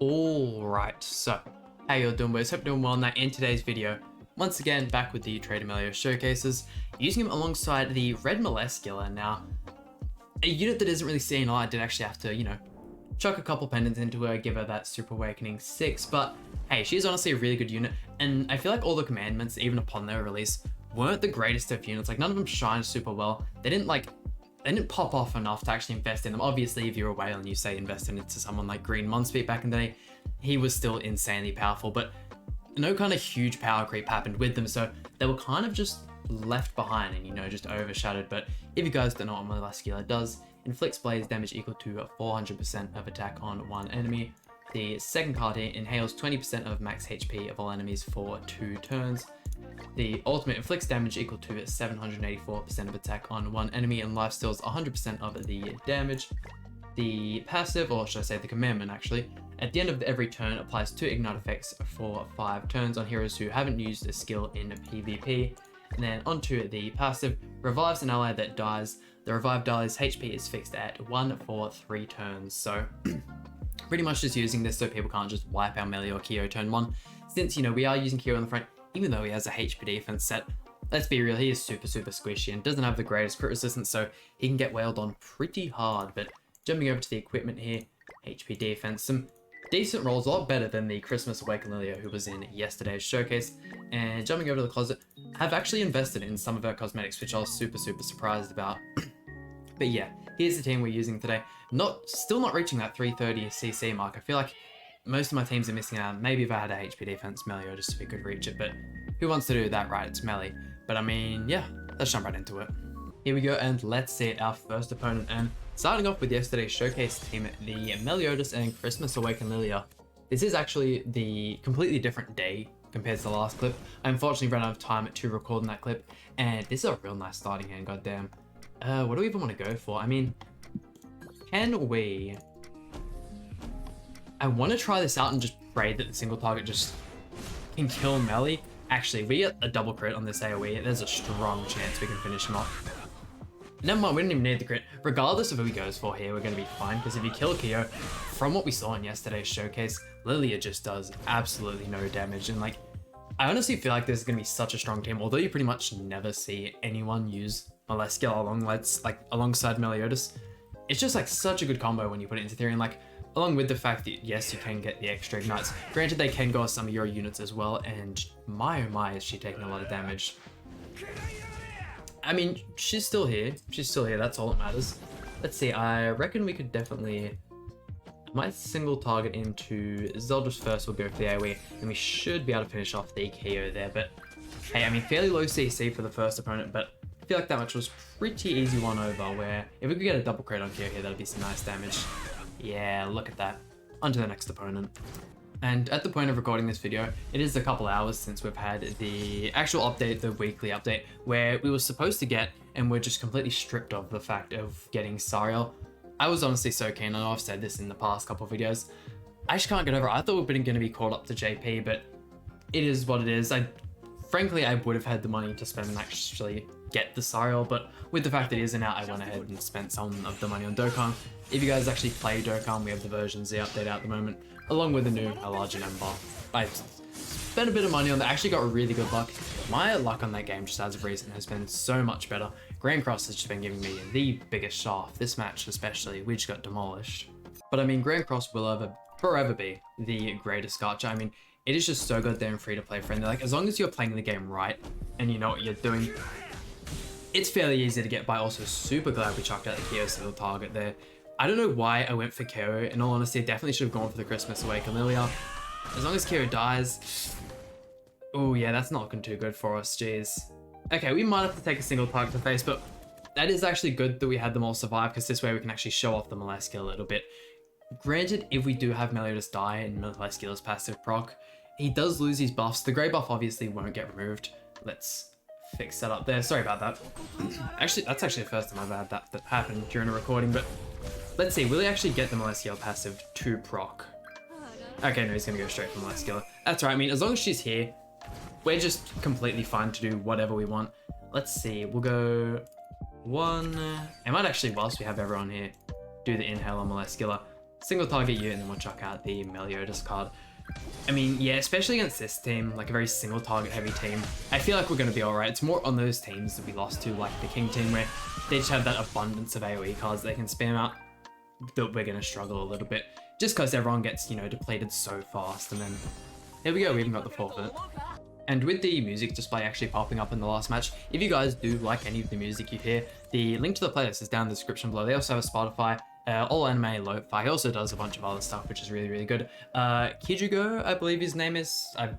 Alright, so how you all doing, boys? Hope you're doing well. Now in today's video, once again back with the Trader Melio showcases, using him alongside the red MELASCULA. Now, a unit that isn't really seen a lot. I did actually have to, chuck a couple pendants into her, give her that Super Awakening 6, but hey, she's honestly a really good unit, and I feel like all the commandments, even upon their release, weren't the greatest of units. Like, none of them shined super well. They didn't pop off enough to actually invest in them. Obviously, if you're a whale and you say invest into someone like Green Monspeed back in the day, he was still insanely powerful, but no kind of huge power creep happened with them, so they were kind of just left behind and, just overshadowed. But if you guys don't know what MELASCULA does, inflicts blaze damage equal to 400% of attack on one enemy. The second card here inhales 20% of max HP of all enemies for 2 turns. The ultimate inflicts damage equal to 784% of attack on one enemy and lifesteals 100% of the damage. The passive, or should I say the commandment actually, at the end of every turn applies 2 ignite effects for 5 turns on heroes who haven't used a skill in PvP. And then onto the passive, revives an ally that dies. The revived ally's HP is fixed at 1 for 3 turns. So pretty much just using this so people can't just wipe our melee or Kyo turn 1. Since, we are using Kyo on the front, even though he has a HP defense set, let's be real, he is super squishy and doesn't have the greatest crit resistance, so he can get wailed on pretty hard. But jumping over to the equipment here, HP defense, some decent rolls, a lot better than the Christmas Awakened Lilia who was in yesterday's showcase. And jumping over to the closet, I've actually invested in some of her cosmetics, which I was super surprised about. But yeah, here's the team we're using today. Still not reaching that 330 CC mark. I feel like most of my teams are missing out. Maybe if I had a HP defense Meliodas, we could reach it, but who wants to do that, right? It's melee. But I mean, yeah, let's jump right into it. Here we go, and let's see our first opponent. And starting off with yesterday's showcase team, the Meliodas and Christmas Awakened Lilia. This is actually the completely different day compared to the last clip. I unfortunately ran out of time to record in that clip, and this is a real nice starting hand, goddamn. What do we even want to go for? I mean, can we... I want to try this out and just pray that the single target just can kill melee. Actually, if we get a double crit on this AoE, there's a strong chance we can finish him off. Never mind, we don't even need the crit. Regardless of who he goes for here, we're going to be fine, because if you kill Kyo, from what we saw in yesterday's showcase, Lilia just does absolutely no damage. And I honestly feel like this is going to be such a strong team, although you pretty much never see anyone use MELASCULA alongside Meliodas. It's just such a good combo when you put it into theory, and along with the fact that yes, you can get the extra ignites. Granted, they can go with some of your units as well, and my oh my is she taking a lot of damage. I mean, she's still here. She's still here, that's all that matters. Let's see, I reckon we could definitely... I might single target into Zelda's first, we'll go for the AoE, and we should be able to finish off the KO there. But hey, I mean, fairly low CC for the first opponent, but I feel like that much was pretty easy one over, where if we could get a double crit on Kyo here, that'd be some nice damage. Yeah, look at that. On to the next opponent. And at the point of recording this video, it is a couple hours since we've had the actual update, the weekly update, where we were supposed to get, and we're just completely stripped of the fact of getting Sariel. I was honestly so keen, I know I've said this in the past couple of videos. I just can't get over it. I thought we'd been going to be caught up to JP, but it is what it is. Frankly, I would have had the money to spend and actually get the Sariel, but with the fact that it isn't out, I went ahead and spent some of the money on Dokkan. If you guys actually play Dokkan, we have the version Z update out at the moment, along with the new Larger Number. I spent a bit of money on that, actually got really good luck. My luck on that game, just as of recent, has been so much better. Grand Cross has just been giving me the biggest shaft, this match especially, we just got demolished. But I mean, Grand Cross will forever be the greatest gacha. I mean, it is just so goddamn free to play friendly. As long as you're playing the game right, and you know what you're doing, it's fairly easy to get by. Also, super glad we chucked out the Kyo single target there. I don't know why I went for Kyo. In all honesty, I definitely should have gone for the Christmas Awakened Lilia. As long as Kyo dies... Oh yeah, that's not looking too good for us, jeez. Okay, we might have to take a single target to face, but that is actually good that we had them all survive, because this way we can actually show off the MELASCULA a little bit. Granted, if we do have Meliodas die and MELASCULA's passive proc, he does lose his buffs. The grey buff obviously won't get removed. Let's fix that up there. Sorry about that. Actually, that's actually the first time I've had that happen during a recording, but let's see, will he actually get the MELASCULA passive to proc? Okay, no, he's gonna go straight for MELASCULA. That's right, I mean, as long as she's here, we're just completely fine to do whatever we want. Let's see, we'll go 1... I might actually, whilst we have everyone here, do the inhale on MELASCULA. single target you, and then we'll chuck out the Meliodas card. I mean, yeah, especially against this team, like a very single target heavy team, I feel like we're going to be alright. It's more on those teams that we lost to, like the King team, where they just have that abundance of AoE cards they can spam out, that we're going to struggle a little bit. Just because everyone gets, you know, depleted so fast, and then there we go, we even got the forfeit. And with the music display actually popping up in the last match, if you guys do like any of the music you hear, the link to the playlist is down in the description below. They also have a Spotify, all anime lo-fi. He also does a bunch of other stuff, which is really, really good. Kijugo, I believe his name is. I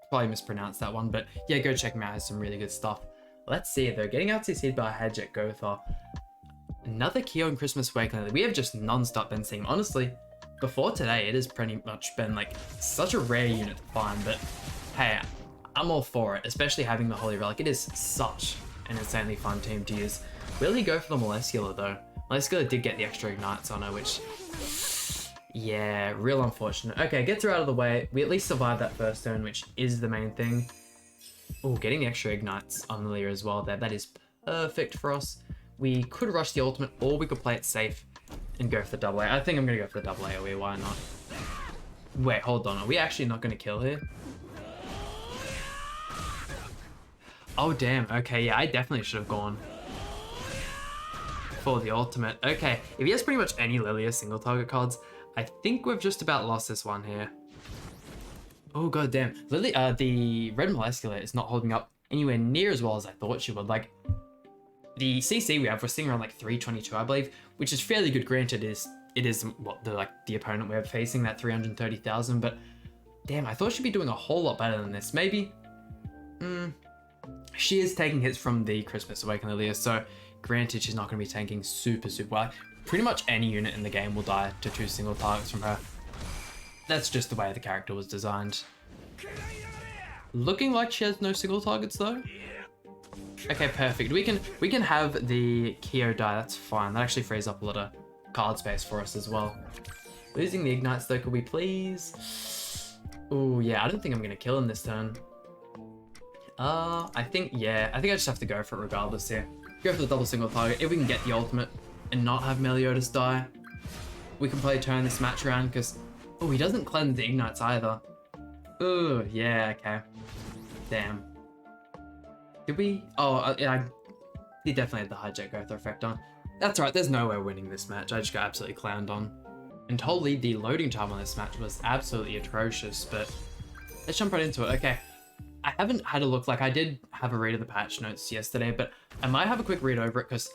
probably mispronounced that one, but yeah, go check him out. He has some really good stuff. Let's see though, getting out CC'd by Hajek Gothar. Another Kyo and Christmas Awakening. We have just non-stop been seeing. Honestly, before today, it has pretty much been like such a rare unit to find, but hey, I'm all for it, especially having the Holy Relic. It is such an insanely fun team to use. Will he go for the MELASCULA though? MELASCULA did get the extra ignites on her, which, yeah, real unfortunate. Okay, gets her out of the way. We at least survived that first turn, which is the main thing. Oh, getting the extra ignites on Lilia as well there. That is perfect for us. We could rush the ultimate, or we could play it safe and go for the double A. I think I'm going to go for the double AoE, why not? Wait, hold on. Are we actually not going to kill here? Oh, damn. Okay, yeah, I definitely should have gone for the ultimate. Okay, if he has pretty much any Lilia single target cards, I think we've just about lost this one here. Oh, god damn. The red MELASCULA is not holding up anywhere near as well as I thought she would. Like, the CC we have, we're sitting around like 322, I believe, which is fairly good. Granted, it is what the opponent we're facing, that 330,000, but damn, I thought she'd be doing a whole lot better than this. Maybe? She is taking hits from the Christmas Awakening Lilia, so granted, she's not going to be tanking super well. Pretty much any unit in the game will die to 2 single targets from her. That's just the way the character was designed. Looking like she has no single targets though. Okay, perfect. We can have the Kyo die. That's fine. That actually frees up a lot of card space for us as well. Losing the ignites though, could we please? Oh yeah, I don't think I'm gonna kill him this turn. I think I just have to go for it regardless here. Go for the double single target. If we can get the ultimate and not have Meliodas die, we can probably turn this match around because, oh, he doesn't cleanse the ignites either. Oh, yeah, okay. Damn. Did we? Oh, yeah, he definitely had the hijack Gothar effect on. That's right, there's no way winning this match. I just got absolutely clowned on. And holy, the loading time on this match was absolutely atrocious, but let's jump right into it. Okay. I haven't had a look, like I did have a read of the patch notes yesterday, but I might have a quick read over it because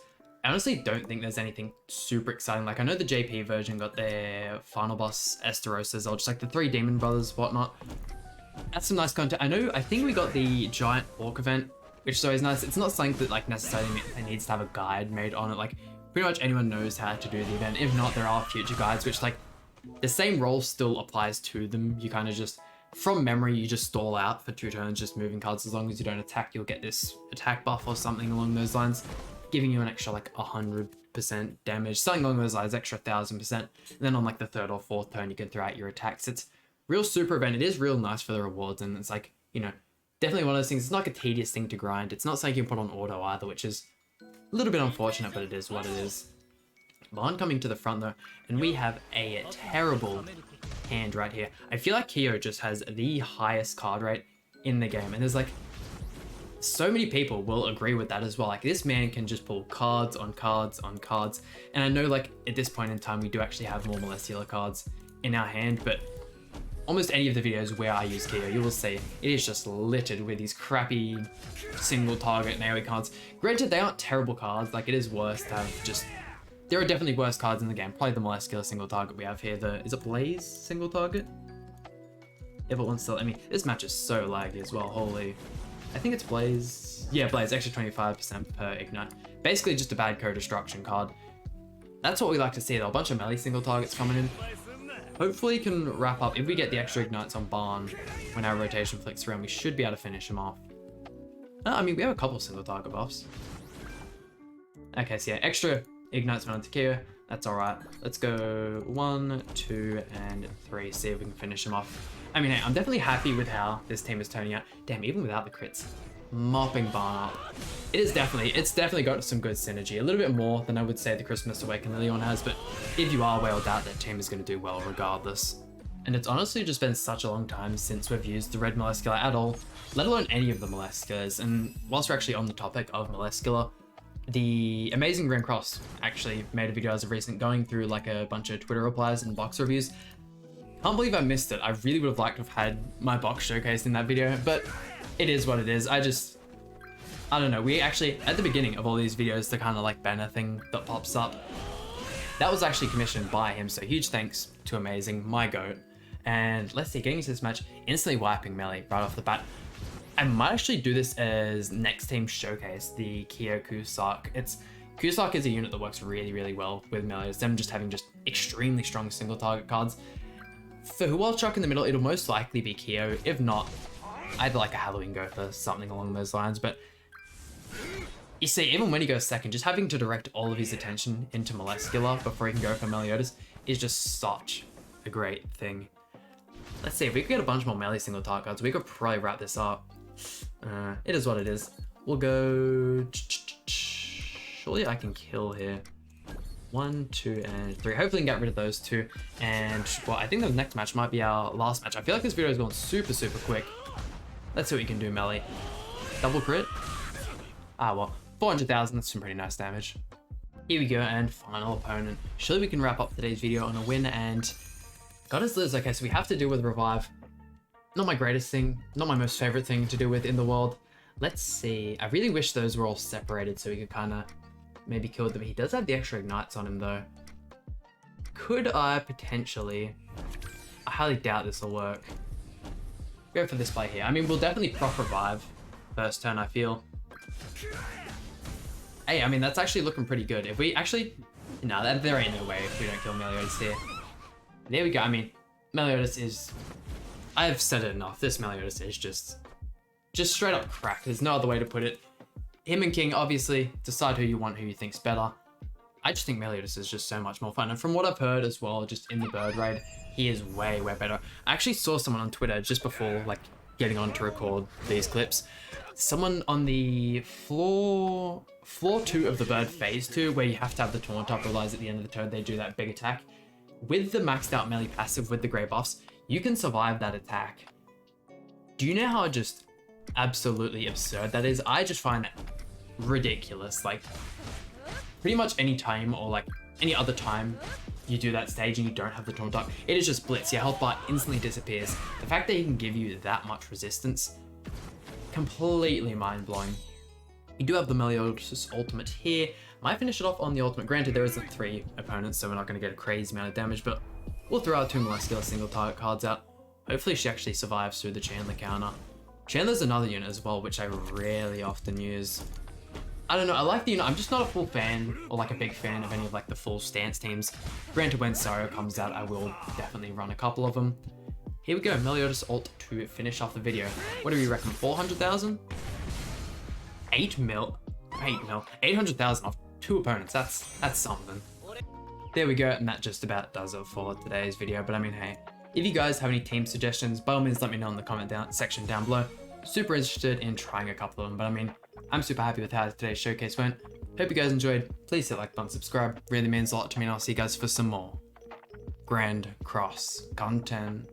I honestly don't think there's anything super exciting. Like I know the JP version got their final boss Esterosas, or just like the 3 demon brothers, whatnot. That's some nice content. I think we got the giant orc event, which is always nice. It's not something that like necessarily needs to have a guide made on it. Like pretty much anyone knows how to do the event. If not, there are future guides, which like the same role still applies to them. You kind of just, from memory, you just stall out for 2 turns, just moving cards. As long as you don't attack, you'll get this attack buff or something along those lines, giving you an extra like 100% damage, something along those lines, extra 1000%. And then on like the 3rd or 4th turn, you can throw out your attacks. It's real super event. It is real nice for the rewards, and it's like, you know, definitely one of those things. It's not like a tedious thing to grind. It's not something you can put on auto either, which is a little bit unfortunate, but it is what it is. Bond coming to the front though, and we have a terrible hand right here. I feel like Kyo just has the highest card rate in the game, and there's like so many people will agree with that as well. Like this man can just pull cards on cards on cards, and I know like at this point in time we do actually have more MELASCULA cards in our hand, but almost any of the videos where I use Kyo, you will see it is just littered with these crappy single target AoE cards. Granted, they aren't terrible cards. Like it is worse to have just, there are definitely worse cards in the game. Probably the MELASCULA single target we have here. Is it Blaze single target? If it wants to, I mean, this match is so laggy as well, holy. I think it's Blaze. Yeah, Blaze, extra 25% per ignite. Basically just a bad co-destruction card. That's what we like to see though, a bunch of melee single targets coming in. Hopefully can wrap up. If we get the extra ignites on Barn when our rotation flicks around, we should be able to finish him off. I mean, we have a couple single target buffs. Okay, so yeah, extra ignites went onto Kyo. That's alright. Let's go 1, 2, and 3. See if we can finish him off. I mean, hey, I'm definitely happy with how this team is turning out. Damn, even without the crits, mopping Barn up. It's definitely got some good synergy. A little bit more than I would say the Christmas Awakened Leon has, but if you are whaled out, that team is going to do well regardless. And it's honestly just been such a long time since we've used the red MELASCULA at all, let alone any of the MELASCULAs. And whilst we're actually on the topic of MELASCULA, the amazing Grand Cross actually made a video as of recent going through like a bunch of Twitter replies and box reviews. Can't believe I missed it. I really would have liked to have had my box showcased in that video, but it is what it is. I don't know. We actually, at the beginning of all these videos, the kind of like banner thing that pops up, that was actually commissioned by him. So huge thanks to Amazing, my goat. And let's see, getting into this match, instantly wiping Melee right off the bat. I might actually do this as next team showcase, the Kyo Kusak. Kusak is a unit that works really, really well with Melee. It's them just having just extremely strong single target cards. For Hual Chuck in the middle, it'll most likely be Kyo. If not, I'd like a Halloween Gopher, something along those lines. But you see, even when he goes second, just having to direct all of his attention into MELASCULA before he can go for Meliodas is just such a great thing. Let's see, if we could get a bunch more melee single target cards, we could probably wrap this up. It is what it is. We'll go... Surely I can kill here. 1, 2, and 3. Hopefully we can get rid of those two. And, well, I think the next match might be our last match. I feel like this video is going super, super quick. Let's see what you can do, Melee. Double crit? Ah, well, 400,000, that's some pretty nice damage. Here we go, and final opponent. Surely we can wrap up today's video on a win, and Goddess Liz. Okay, so we have to deal with Revive. Not my greatest thing, not my most favorite thing to do with in the world. Let's see. I really wish those were all separated so we could kind of maybe kill them. He does have the extra ignites on him though. Could I potentially... I highly doubt this will work. Go for this play here. I mean, we'll definitely proc Revive first turn, I feel. Hey, I mean, that's actually looking pretty good. If we actually... No, there ain't no way if we don't kill Meliodas here. There we go. I mean, Meliodas is... I've said it enough. This Meliodas is just straight up crack. There's no other way to put it. Him and King, obviously, decide who you want, who you think's better. I just think Meliodas is just so much more fun. And from what I've heard as well, just in the bird raid, he is way, way better. I actually saw someone on Twitter just before, like, getting on to record these clips. Someone on the floor 2 of the bird phase 2, where you have to have the taunt up, realize at the end of the turn they do that big attack. With the maxed out melee passive with the grey buffs, you can survive that attack. Do you know how just absolutely absurd that is? I just find that ridiculous. Like, pretty much any time or like any other time you do that stage and you don't have the taunt up, it is just blitz. Your health bar instantly disappears. The fact that he can give you that much resistance, completely mind-blowing. You do have the Meliodas ultimate here. Might finish it off on the ultimate. Granted, there isn't 3 opponents, so we're not going to get a crazy amount of damage, but we'll throw our 2 MELASCULA single target cards out. Hopefully she actually survives through the Chandler counter. Chandler's another unit as well, which I rarely often use. I don't know, I like the unit. I'm just not a full fan, or like a big fan of any of like the full stance teams. Granted, when Sario comes out, I will definitely run a couple of them. Here we go, Meliodas ult to finish off the video. What do we reckon, 400,000? 8 mil? 800,000 off 2 opponents, that's something. There we go, and that just about does it for today's video. But I mean, hey, if you guys have any team suggestions, by all means let me know in the comment section down below. Super interested in trying a couple of them, but I mean, I'm super happy with how today's showcase went. Hope you guys enjoyed. Please hit like button, subscribe, really means a lot to me, and I'll see you guys for some more Grand Cross content.